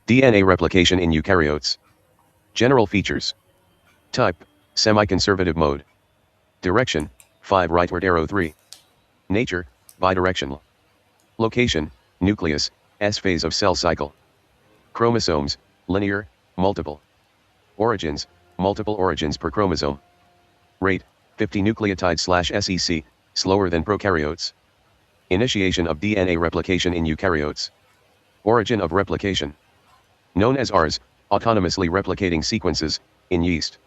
DNA replication in eukaryotes. General features. Type, semi-conservative mode. Direction, 5 rightward arrow 3. Nature, bidirectional. Location, nucleus, S phase of cell cycle. Chromosomes, linear, multiple. Origins, multiple origins per chromosome. Rate, 50 nucleotides/SEC, slower than prokaryotes. Initiation of DNA replication in eukaryotes. Origin of replication. Known as RS, autonomously replicating sequences, in yeast.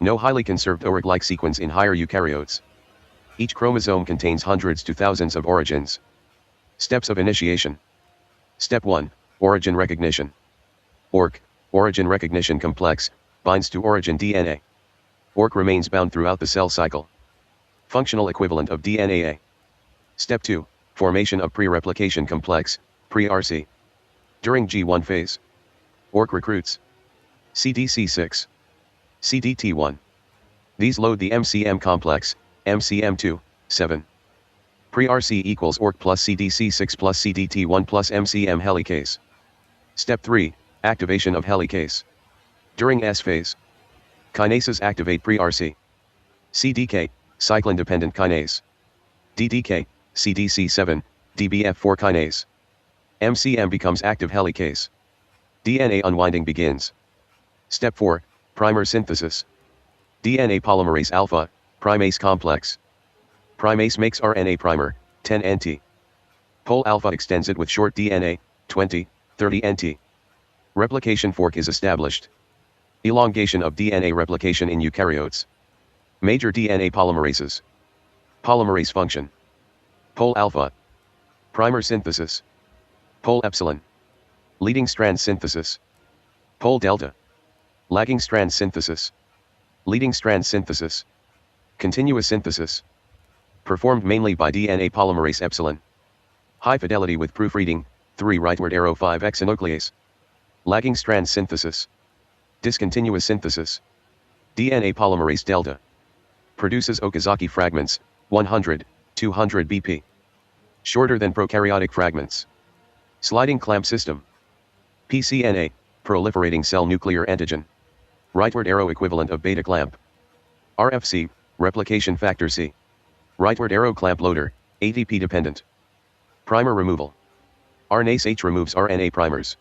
No highly conserved ORG-like sequence in higher eukaryotes. Each chromosome contains hundreds to thousands of origins. Steps of initiation. Step 1, origin recognition. ORC, origin recognition complex, binds to origin DNA. ORC remains bound throughout the cell cycle. Functional equivalent of DNA. Step 2, formation of pre-replication complex, pre-RC. During G1 phase. ORC recruits CDC6, CDT1. These load the MCM complex, MCM2, 7. Pre-RC equals ORC plus CDC6 plus CDT1 plus MCM helicase. Step 3, activation of helicase. During S phase. Kinases activate pre-RC. CDK, cyclin-dependent kinase. DDK, CDC7, DBF4 kinase. MCM becomes active helicase. DNA unwinding begins. Step 4, primer synthesis. DNA polymerase alpha, primase complex. Primase makes RNA primer, 10 NT. Pol alpha extends it with short DNA, 20, 30 NT. Replication fork is established. Elongation of DNA replication in eukaryotes. Major DNA polymerases. Polymerase function. Pol alpha. Primer synthesis. Pol epsilon. Leading strand synthesis. Pol delta. Lagging strand synthesis. Leading strand synthesis. Continuous synthesis. Performed mainly by DNA polymerase epsilon. High fidelity with proofreading, 3 rightward arrow 5 exonuclease. Lagging strand synthesis. Discontinuous synthesis. DNA polymerase delta. Produces Okazaki fragments, 100, 200 BP. Shorter than prokaryotic fragments. Sliding clamp system. PCNA, proliferating cell nuclear antigen. Rightward arrow equivalent of beta clamp. RFC, replication factor C. Rightward arrow clamp loader, ATP dependent. Primer removal. RNase H removes RNA primers.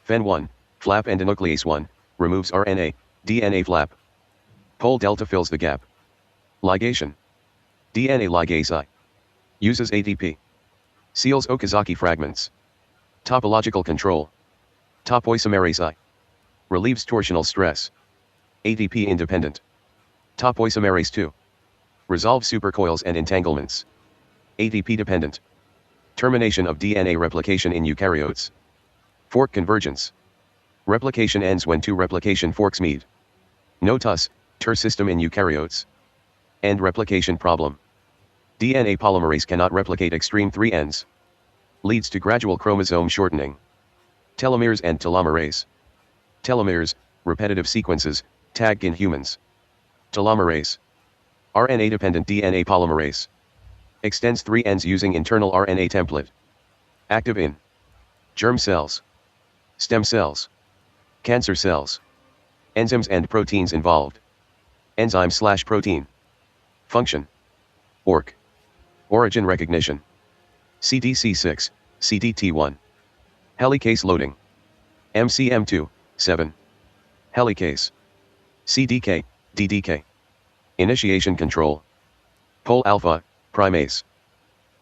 FEN1, flap endonuclease 1, removes RNA, DNA flap. Pol delta fills the gap. Ligation. DNA ligase I. Uses ATP. Seals Okazaki fragments. Topological control. Topoisomerase I. Relieves torsional stress. ATP independent. Topoisomerase 2. Resolves supercoils and entanglements. ATP dependent. Termination of DNA replication in eukaryotes. Fork convergence. Replication ends when 2 replication forks meet. No TUS/TER system in eukaryotes. End-replication problem. DNA polymerase cannot replicate extreme 3 ends. Leads to gradual chromosome shortening. Telomeres and telomerase. Telomeres, repetitive sequences, tagged in humans. Telomerase. RNA-dependent DNA polymerase. Extends 3 ends using internal RNA template. Active in germ cells. Stem cells. Cancer cells. Enzymes and proteins involved. Enzyme/protein. Function. ORC. Origin recognition. CDC6, CDT1. Helicase loading. MCM2, 7. Helicase. CDK, DDK. Initiation control. Pol alpha, primase.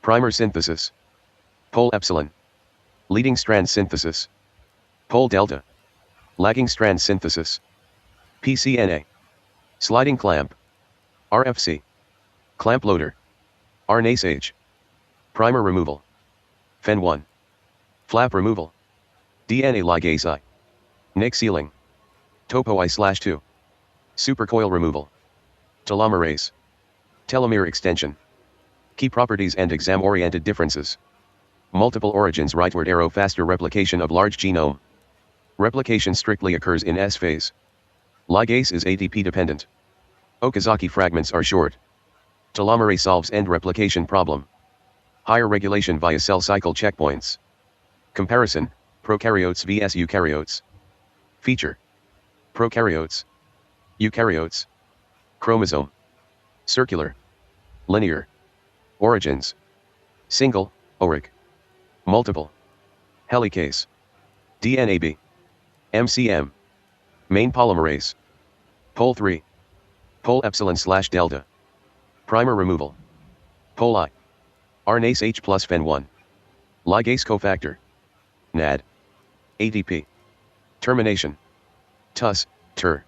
Primer synthesis. Pol epsilon. Leading strand synthesis. Pol delta. Lagging strand synthesis. PCNA. Sliding clamp. RFC. Clamp loader. RNase H. Primer removal. FEN1. Flap removal. DNA ligase I. Nick sealing. Topo I/2. Supercoil removal. Telomerase. Telomere extension. Key properties and exam-oriented differences. Multiple origins rightward arrow faster replication of large genome. Replication strictly occurs in S phase. Ligase is ATP dependent. Okazaki fragments are short. Telomerase solves end-replication problem. Higher regulation via cell cycle checkpoints. Comparison, Prokaryotes vs eukaryotes. Feature. Prokaryotes. Eukaryotes. Chromosome. Circular. Linear. Origins. Single, auric. Multiple. Helicase. DNAB. MCM. Main polymerase. Pol 3. Pol epsilon/delta. Primer removal. Pol I. RNase H plus Fen1. Ligase cofactor. NAD. ATP. Termination. TUS, TER.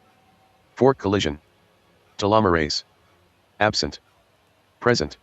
Fork collision. Telomerase. Absent. Present.